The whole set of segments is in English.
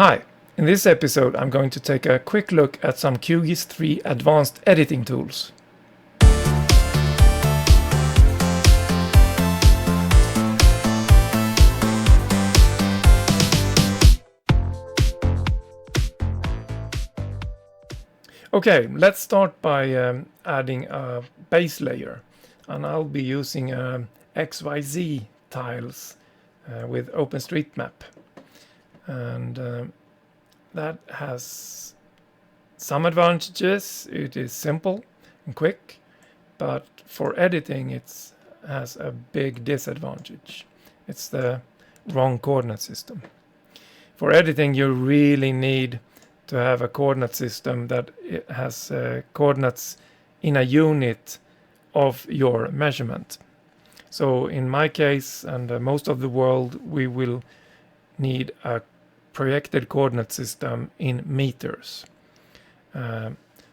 Hi, in this episode I'm going to take a quick look at some QGIS3 advanced editing tools. Okay, let's start by adding a base layer, and I'll be using XYZ tiles with OpenStreetMap, and that has some advantages. It is simple and quick, but for editing it has a big disadvantage. It's the wrong coordinate system. For editing you really need to have a coordinate system that has coordinates in a unit of your measurement. So in my case and most of the world, we will need a projected coordinate system in meters.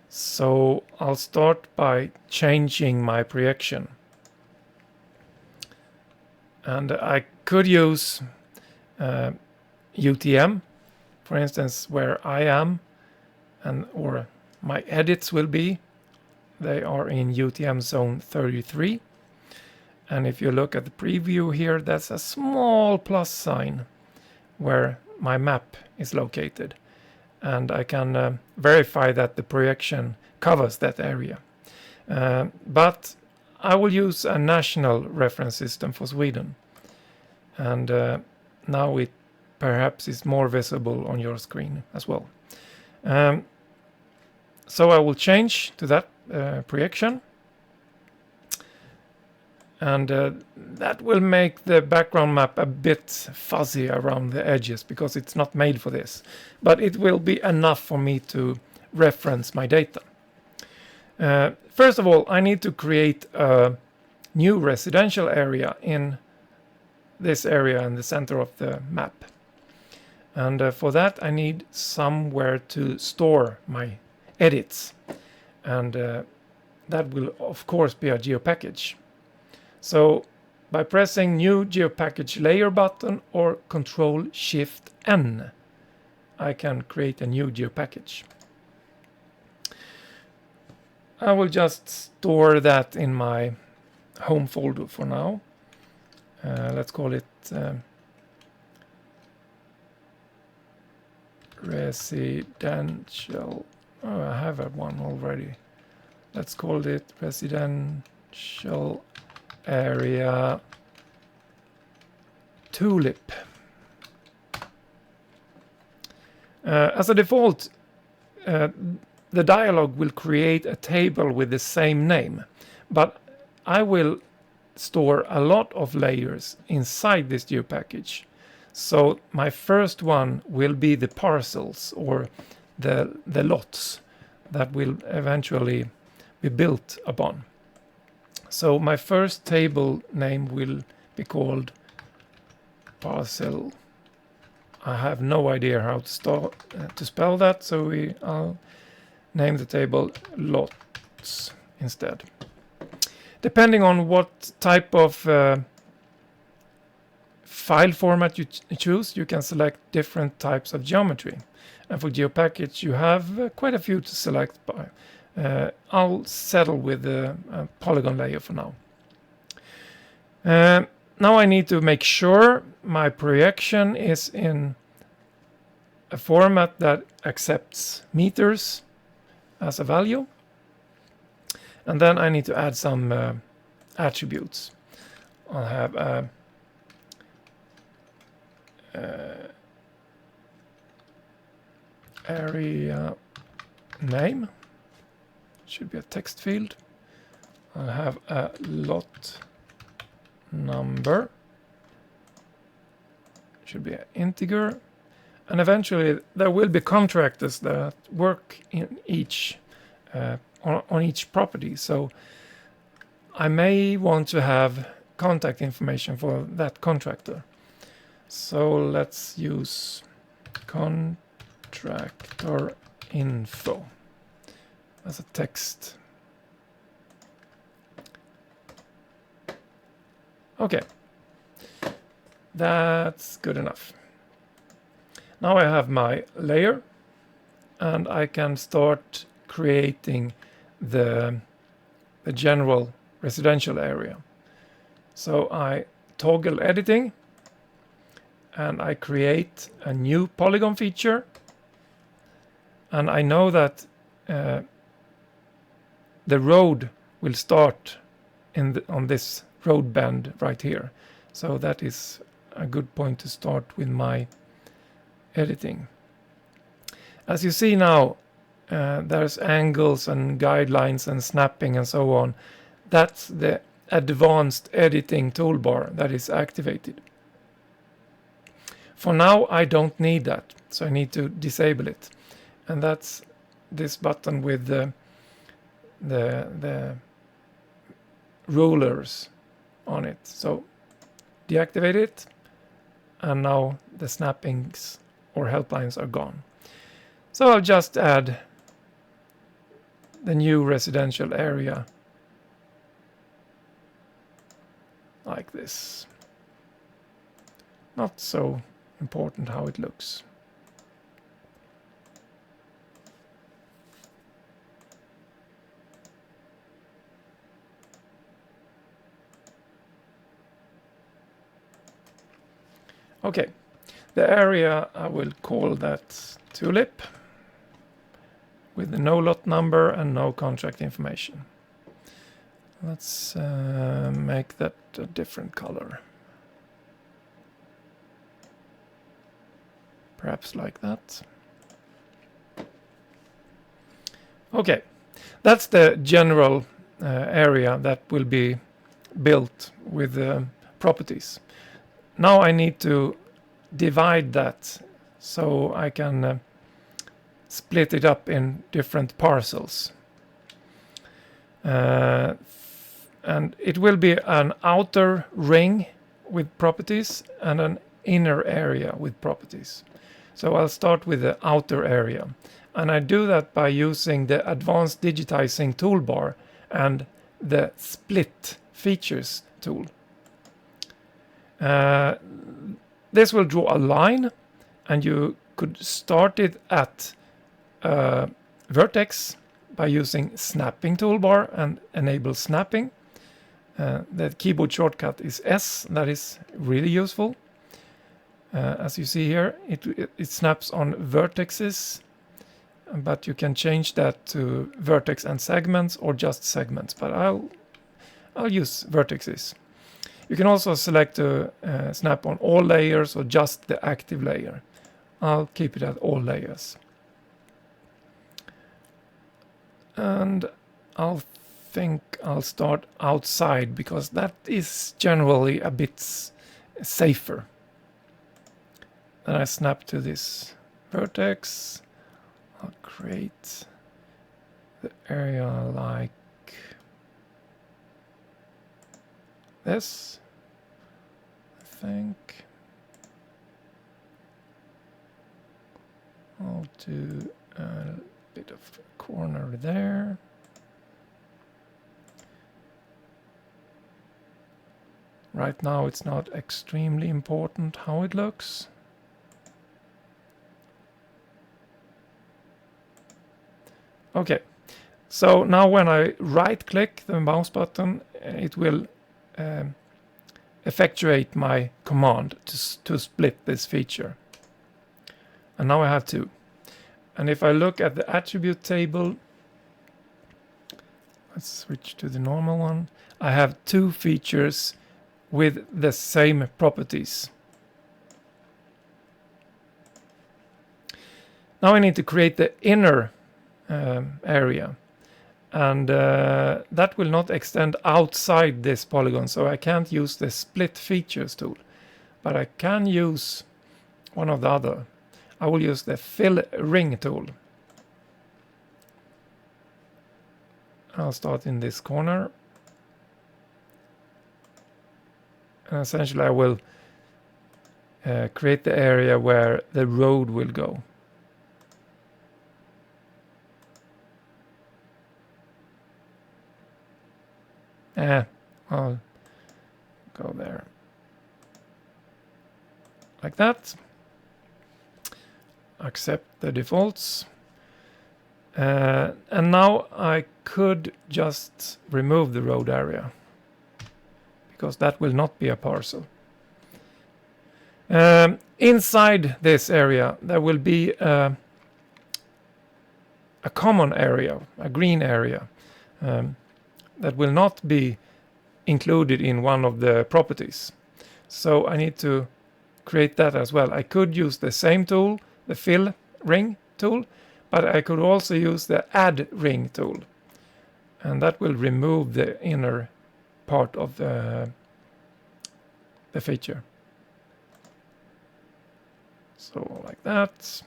So I'll start by changing my projection. And I could use UTM, for instance, where I am or my edits will be. They are in UTM zone 33. And if you look at the preview here, that's a small plus sign where my map is located. And I can verify that the projection covers that area. But I will use a national reference system for Sweden. And now it perhaps is more visible on your screen as well. So I will change to that projection. And that will make the background map a bit fuzzy around the edges because it's not made for this. But it will be enough for me to reference my data. First of all, I need to create a new residential area in this area in the center of the map. And for that I need somewhere to store my edits. And that will of course be a GeoPackage. So by pressing new GeoPackage layer button or Ctrl-Shift-N, I can create a new GeoPackage. I will just store that in my home folder for now. Let's call it residential. Oh, I have one already. Let's call it residential area tulip. As a default, the dialog will create a table with the same name, but I will store a lot of layers inside this GeoPackage. So my first one will be the parcels or the lots that will eventually be built upon. So my first table name will be called parcel. I have no idea how to spell that, so I'll name the table lots instead. Depending on what type of file format you choose, you can select different types of geometry. And for GeoPackage you have quite a few to select by. I'll settle with a polygon layer for now. Now I need to make sure my projection is in a format that accepts meters as a value. And then I need to add some attributes. I'll have a area name. Should be a text field. I'll have a lot number. Should be an integer. And eventually there will be contractors that work in each on each property. So I may want to have contact information for that contractor. So let's use contractor info as a text. Okay, that's good enough. Now I have my layer, and I can start creating the general residential area. So I toggle editing, and I create a new polygon feature, and I know that the road will start on this road bend right here. So that is a good point to start with my editing. As you see now, there's angles and guidelines and snapping and so on. That's the advanced editing toolbar that is activated. For now, I don't need that, so I need to disable it. And that's this button with the rulers on it. So deactivate it, and now the snappings or helplines are gone. So I'll just add the new residential area like this. Not so important how it looks. Okay, the area I will call that tulip with no lot number and no contract information. Let's make that a different color. Perhaps like that. Okay, that's the general area that will be built with properties. Now I need to divide that so I can split it up in different parcels. And it will be an outer ring with properties and an inner area with properties. So I'll start with the outer area. And I do that by using the advanced digitizing toolbar and the split features tool. This will draw a line, and you could start it at Vertex by using snapping toolbar and enable snapping. The keyboard shortcut is S. That is really useful. As you see here, it snaps on vertices, but you can change that to vertex and segments or just segments. But I'll use vertices. You can also select to snap on all layers or just the active layer. I'll keep it at all layers. And I'll think I'll start outside because that is generally a bit safer. Then I snap to this vertex. I'll create the area like this, I think. I'll do a bit of a corner there. Right now it's not extremely important how it looks. Okay, so now when I right click the mouse button, it will effectuate my command to split this feature. And now I have two. And if I look at the attribute table, let's switch to the normal one. I have two features with the same properties. Now I need to create the inner area. And that will not extend outside this polygon, so I can't use the split features tool. But I can use one of the other. I will use the fill ring tool. I'll start in this corner. And essentially I will create the area where the road will go. I'll go there. Like that. accept the defaults. And now I could just remove the road area, because that will not be a parcel. Inside this area there will be a common area, a green area, that will not be included in one of the properties. So I need to create that as well. I could use the same tool, the fill ring tool, but I could also use the add ring tool, and that will remove the inner part of the feature. So like that.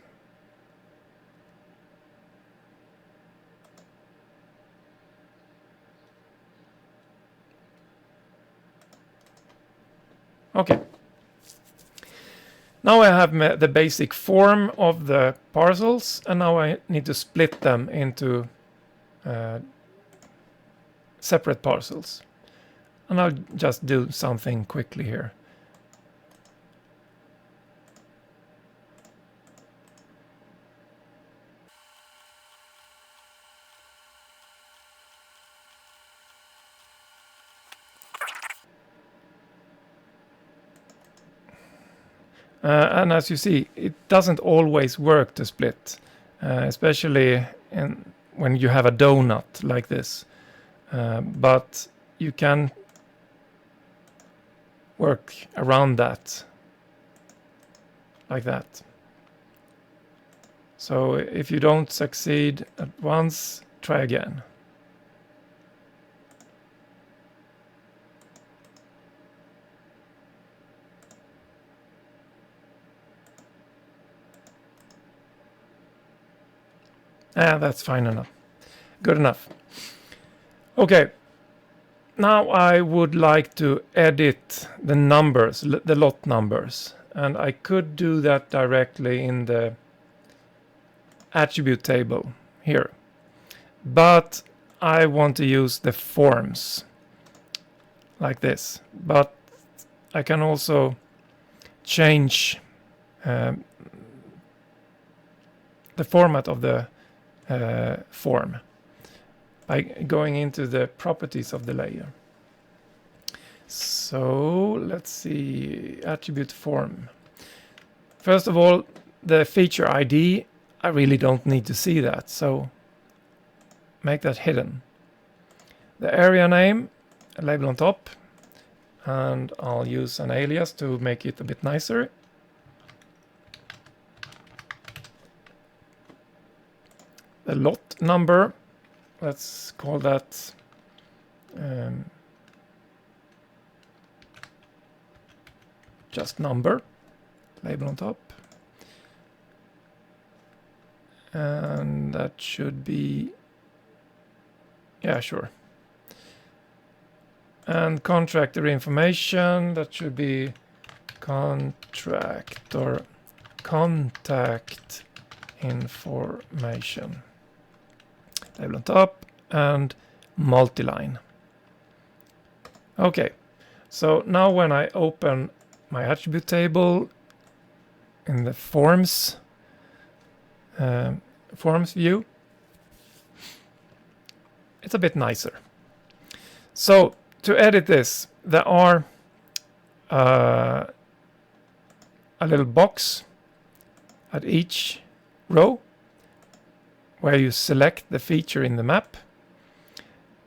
Okay. Now I have the basic form of the parcels, and now I need to split them into separate parcels. And I'll just do something quickly here. And as you see, it doesn't always work to split, especially when you have a donut like this. But you can work around that, like that. So if you don't succeed at once, try again. That's fine enough. Good enough. Okay. Now I would like to edit the numbers, the lot numbers. And I could do that directly in the attribute table here. But I want to use the forms like this. But I can also change the format of the form by going into the properties of the layer. So let's see, attribute form. First of all, the feature ID, I really don't need to see that, so make that hidden. The area name, a label on top, and I'll use an alias to make it a bit nicer. The lot number, let's call that just number, label on top. And that should be, yeah, sure. And contractor information, that should be contractor contact information. Label on top and multi-line. Okay, so now when I open my attribute table in the forms view, it's a bit nicer. So to edit this, there are a little box at each row where you select the feature in the map,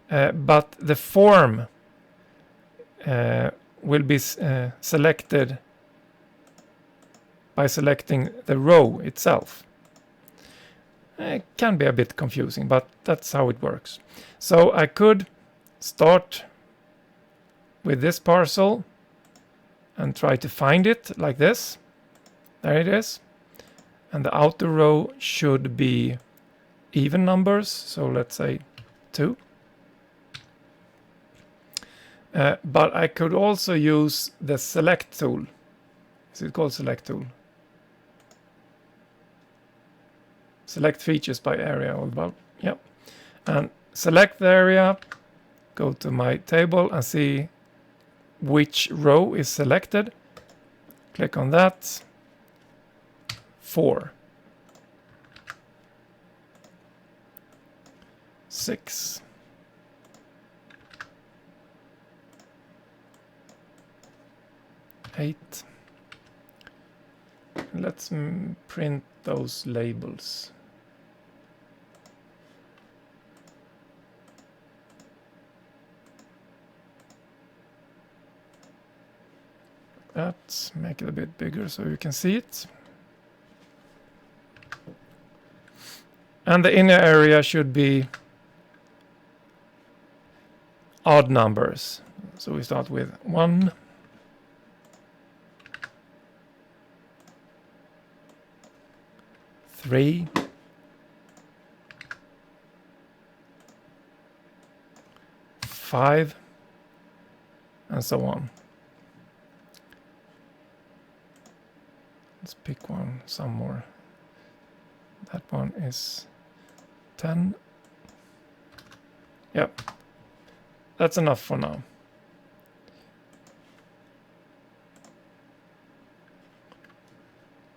but the form will be selected by selecting the row itself. It can be a bit confusing, but that's how it works. So I could start with this parcel and try to find it like this. There it is. And the outer row should be even numbers, so let's say 2. But I could also use the select tool. Is it called select tool? Select features by area or above. Yep. And select the area, go to my table and see which row is selected. Click on that. 4. 6. Eight. Let's print those labels. Let's make it a bit bigger so you can see it. And the inner area should be odd numbers. So we start with 1, 3, 5, and so on. Let's pick one, some more. That one is 10. Yep, that's enough for now.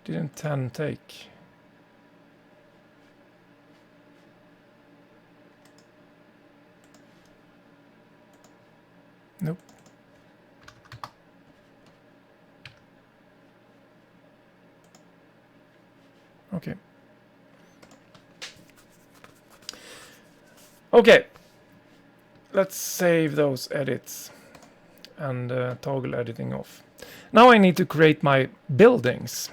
Didn't 10 take? Nope. Okay. Okay. Let's save those edits and toggle editing off. Now I need to create my buildings.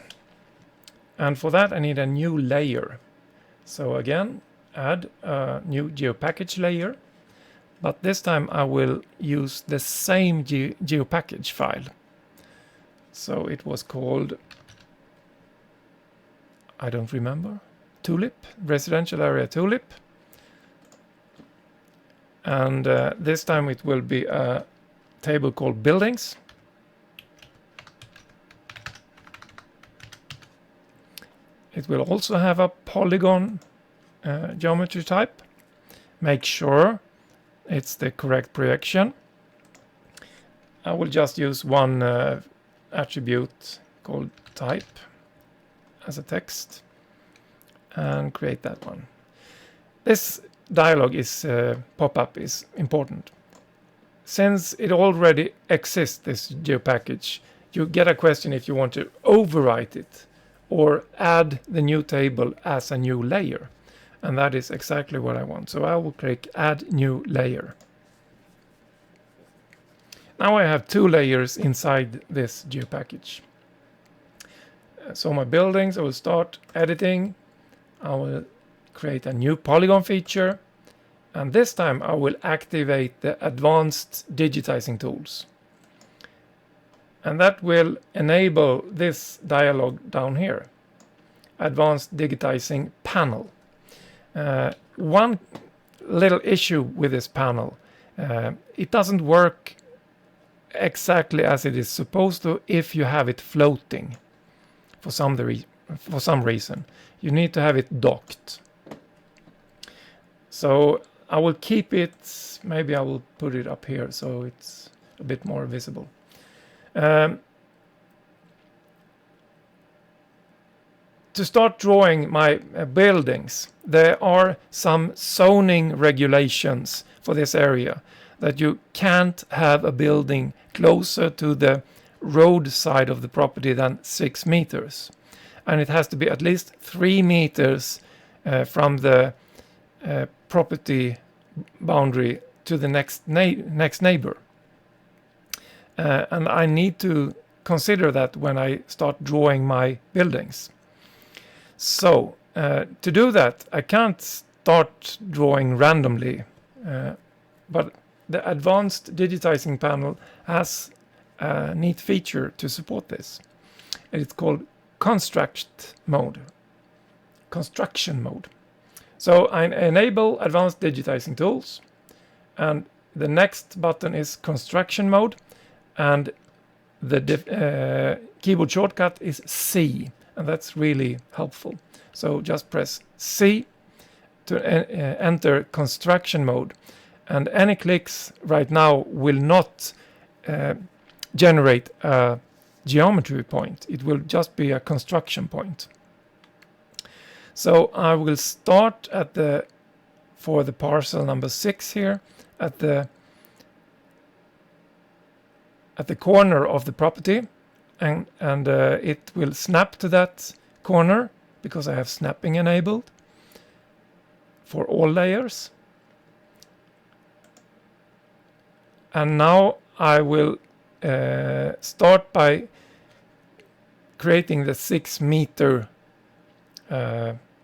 And for that I need a new layer. So again, add a new GeoPackage layer. But this time I will use the same GeoPackage file. So it was called, I don't remember, Tulip, residential area Tulip. And this time it will be a table called buildings. It will also have a polygon geometry type. Make sure it's the correct projection. I will just use one attribute called type as a text and create that one. This dialog is pop-up is important. Since it already exists, this GeoPackage, you get a question if you want to overwrite it or add the new table as a new layer. And that is exactly what I want. So I will click Add New Layer. Now I have 2 layers inside this GeoPackage. So my buildings, I will start editing. I will create a new polygon feature. And this time I will activate the advanced digitizing tools. And that will enable this dialog down here. Advanced digitizing panel. One little issue with this panel, it doesn't work exactly as it is supposed to if you have it floating for some reason. You need to have it docked. So I will keep it, maybe I will put it up here so it's a bit more visible. To start drawing my buildings, there are some zoning regulations for this area that you can't have a building closer to the road side of the property than 6 meters. And it has to be at least 3 meters from the property boundary to the next neighbor. And I need to consider that when I start drawing my buildings. So to do that, I can't start drawing randomly, but the advanced digitizing panel has a neat feature to support this. It's called construction mode. So I enable advanced digitizing tools, and the next button is construction mode, and the keyboard shortcut is C. And that's really helpful. So just press C to enter construction mode. And any clicks right now will not generate a geometry point. It will just be a construction point. So I will start at the for the parcel number 6 here at the corner of the property, and it will snap to that corner because I have snapping enabled for all layers. And now I will start by creating the 6 meter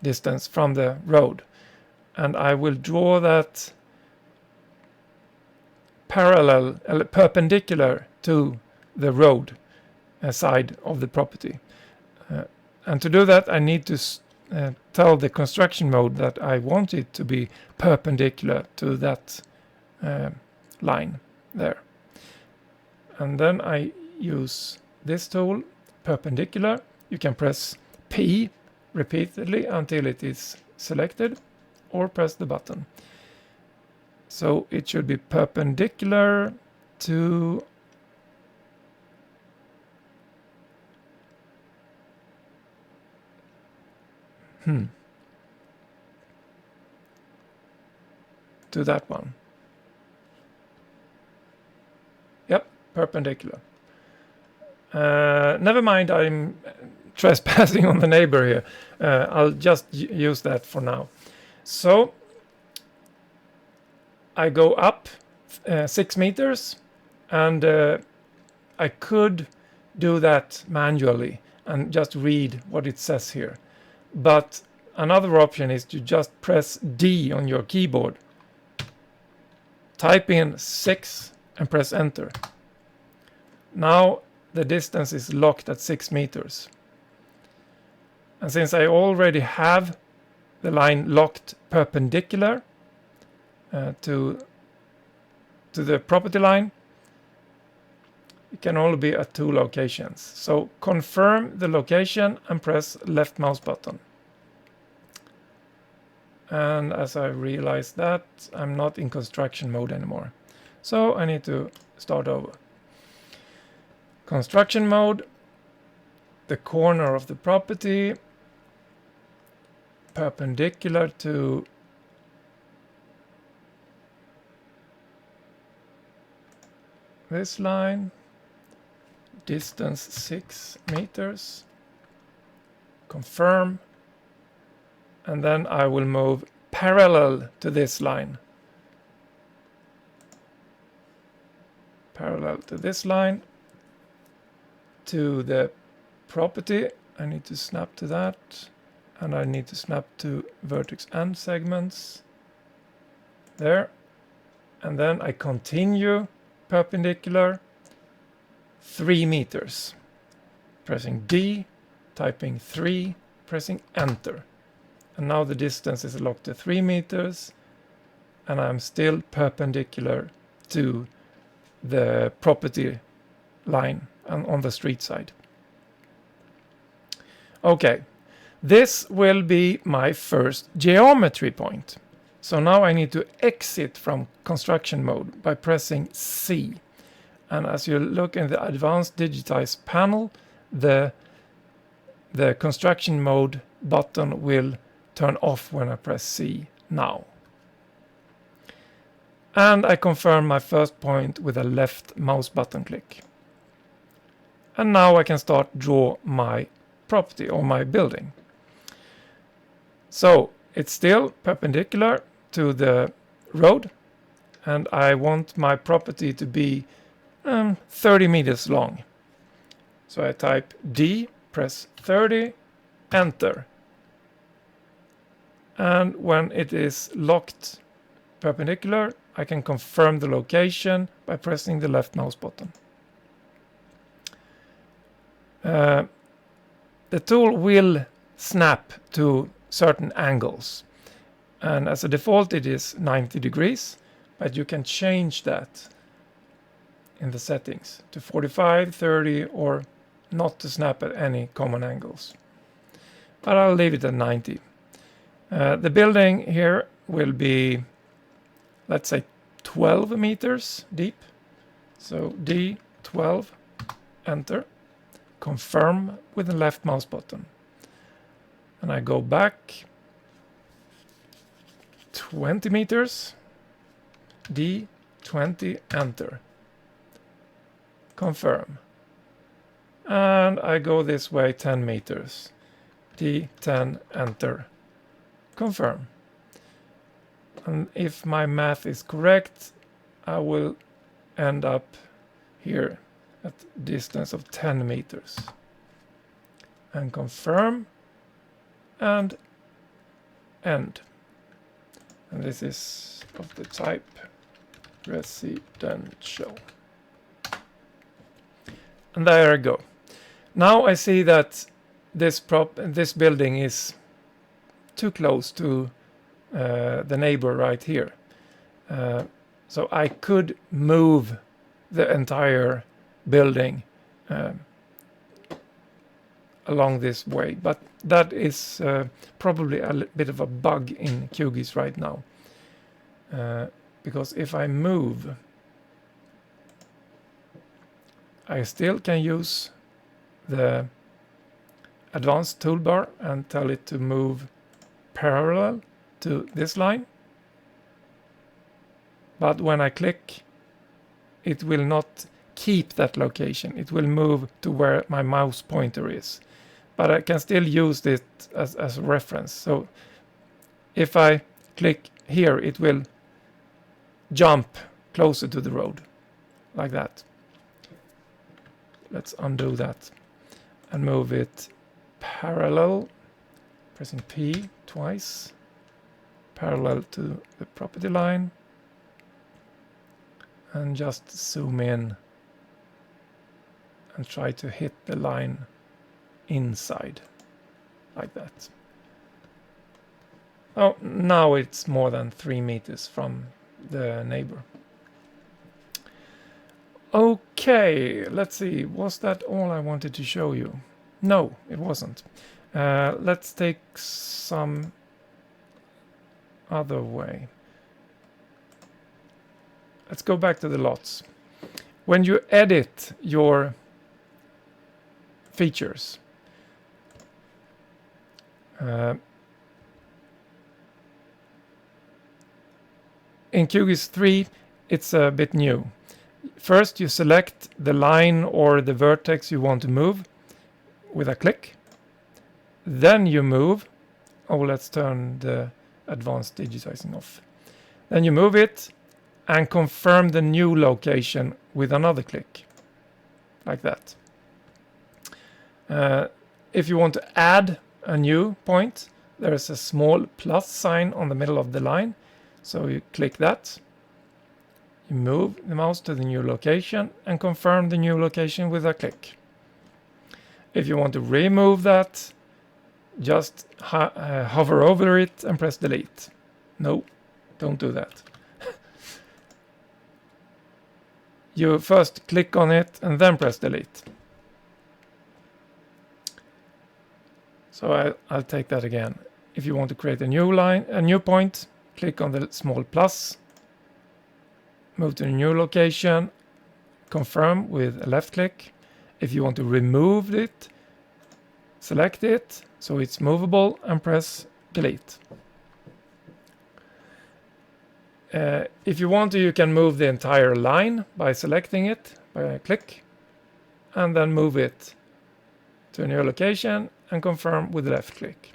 distance from the road, and I will draw that perpendicular to the road side of the property. And to do that, I need to tell the construction mode that I want it to be perpendicular to that line there. And then I use this tool, perpendicular. You can press P repeatedly until it is selected, or press the button. So it should be perpendicular to to that one. Yep, perpendicular. Never mind, I'm trespassing on the neighbor here. I'll just use that for now. So I go up 6 meters, and I could do that manually and just read what it says here. But another option is to just press D on your keyboard, type in 6 and press enter. Now the distance is locked at 6 meters. And since I already have the line locked perpendicular to the property line, it can only be at 2 locations. So confirm the location and press left mouse button. And as I realize that, I'm not in construction mode anymore. So I need to start over. Construction mode, the corner of the property, perpendicular to this line, distance 6 meters, confirm, and then I will move parallel to this line. Parallel to this line, to the property. I need to snap to that, and I need to snap to vertex end segments there, and then I continue perpendicular 3 meters, pressing D, typing 3, pressing enter, and now the distance is locked to 3 meters, and I'm still perpendicular to the property line on the street side. Okay, this will be my first geometry point. So now I need to exit from construction mode by pressing C. And as you look in the advanced digitize panel, the construction mode button will turn off when I press C now. And I confirm my first point with a left mouse button click. And now I can start draw my property or my building. So it's still perpendicular to the road, and I want my property to be 30 meters long. So I type D, press 30, enter. And when it is locked perpendicular, I can confirm the location by pressing the left mouse button. The tool will snap to certain angles, and as a default it is 90 degrees, but you can change that in the settings to 45, 30, or not to snap at any common angles. But I'll leave it at 90. The building here will be, let's say, 12 meters deep. So D12, enter, confirm with the left mouse button. And I go back 20 meters, D20, enter. Confirm. And I go this way 10 meters, D10, enter. Confirm. And if my math is correct, I will end up here at distance of 10 meters. And confirm and end. And this is of the type residential. And there I go. Now I see that this building is too close to the neighbor right here. So I could move the entire building along this way, but that is probably a bit of a bug in QGIS right now. Because if I move, I still can use the advanced toolbar and tell it to move parallel to this line. But when I click, it will not keep that location. It will move to where my mouse pointer is. But I can still use it as a reference. So if I click here, it will jump closer to the road, like that. Let's undo that and move it parallel, pressing P twice, parallel to the property line, and just zoom in and try to hit the line inside, like that. Oh, now it's more than 3 meters from the neighbor. Okay, let's see, was that all I wanted to show you? No, it wasn't. Let's take some other way. Let's go back to the lots. When you edit your features, in QGIS3 it's a bit new. First you select the line or the vertex you want to move with a click. Then you move. Oh, let's turn the advanced digitizing off. Then you move it and confirm the new location with another click, like that. If you want to add a new point, there is a small plus sign on the middle of the line. So you click that. You move the mouse to the new location and confirm the new location with a click. If you want to remove that, just hover over it and press delete. No, don't do that. You first click on it and then press delete. So I'll take that again. If you want to create a new line, a new point, click on the small plus, move to the new location, confirm with a left click. If you want to remove it, select it so it's movable and press delete. If you want to, you can move the entire line by selecting it by a click and then move it to a new location and confirm with the left click.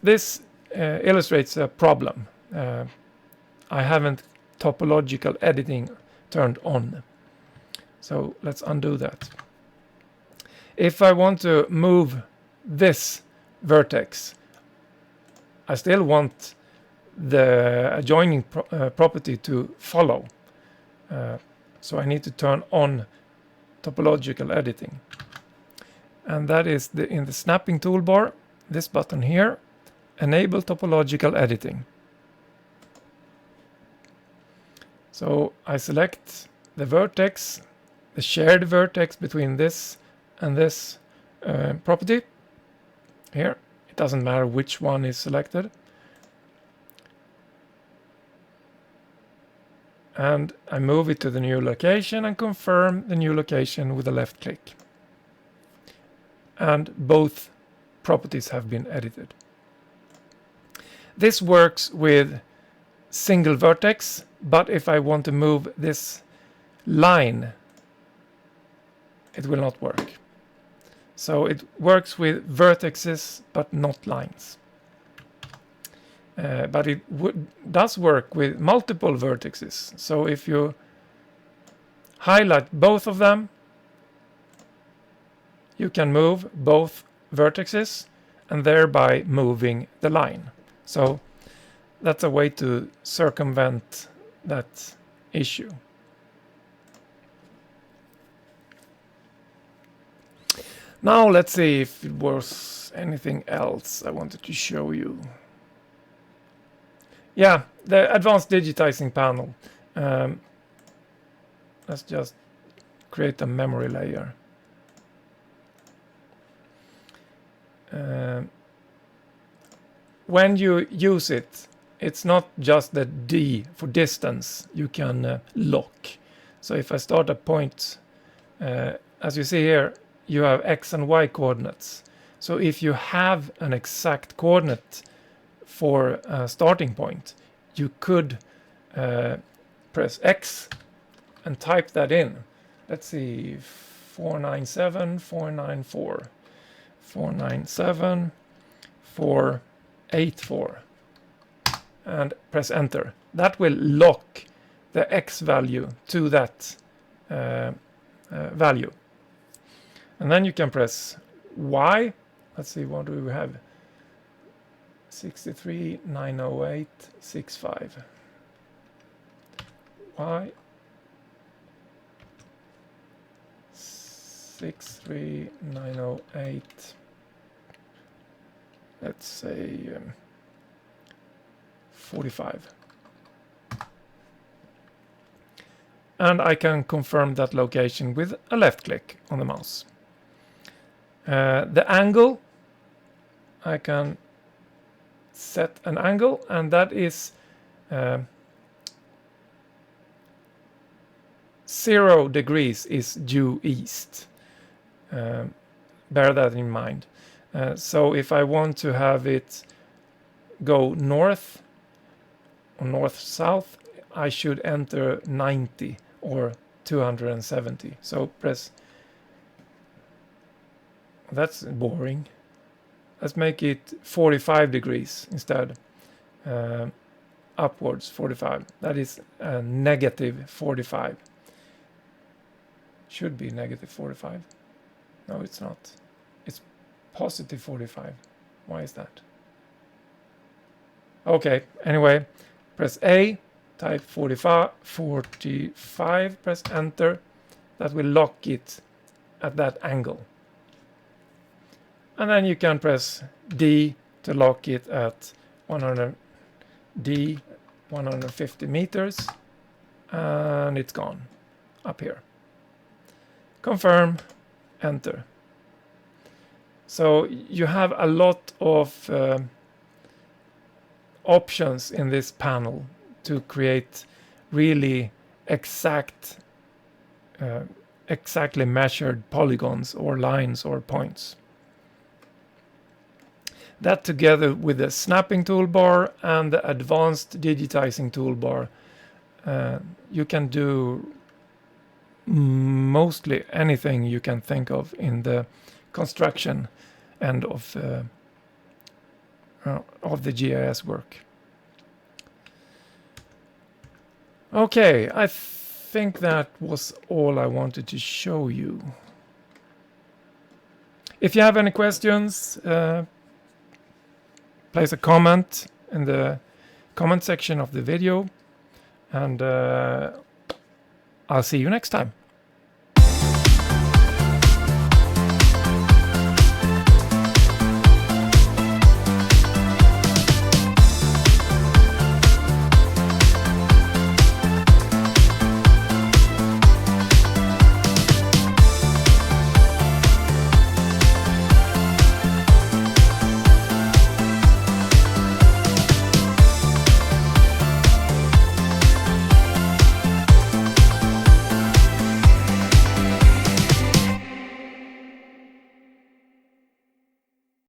This illustrates a problem. I haven't topological editing turned on. So let's undo that. If I want to move this vertex, I still want the adjoining property to follow. So I need to turn on topological editing. And that is in the snapping toolbar, this button here, enable topological editing. So I select the vertex, the shared vertex between this and this property. Here, it doesn't matter which one is selected. And I move it to the new location and confirm the new location with a left click. And both properties have been edited. This works with single vertex, but if I want to move this line, it will not work. So it works with vertices, but not lines. But it does work with multiple vertices. So if you highlight both of them, you can move both vertices and thereby moving the line. So that's a way to circumvent that issue. Now let's see if it was anything else I wanted to show you. Yeah, the advanced digitizing panel. Let's just create a memory layer. When you use it, it's not just the D for distance you can lock. So if I start a point, as you see here, you have X and Y coordinates. So if you have an exact coordinate for a starting point, you could press X and type that in. Let's see, 497, 494, 497, 484, and press enter. That will lock the X value to that value. And then you can press Y. Let's see, what do we have? 63, 908, 65. Y. 63, 908. Let's say 45. And I can confirm that location with a left click on the mouse. The angle, I can set an angle, and that is 0 degrees is due east. Bear that in mind. So if I want to have it go north or north-south, I should enter 90 or 270. So press. That's boring. Let's make it 45 degrees instead. Upwards 45. That is negative 45. Should be negative 45. No, it's not. It's positive 45. Why is that? Okay, anyway, press A, type 45, press enter. That will lock it at that angle. And then you can press D to lock it at 150 meters, and it's gone up here. Confirm, enter. So you have a lot of options in this panel to create really exactly measured polygons or lines or points. That together with the snapping toolbar and the advanced digitizing toolbar, you can do mostly anything you can think of in the construction end of the GIS work. Okay, I think that was all I wanted to show you. If you have any questions, place a comment in the comment section of the video, and I'll see you next time.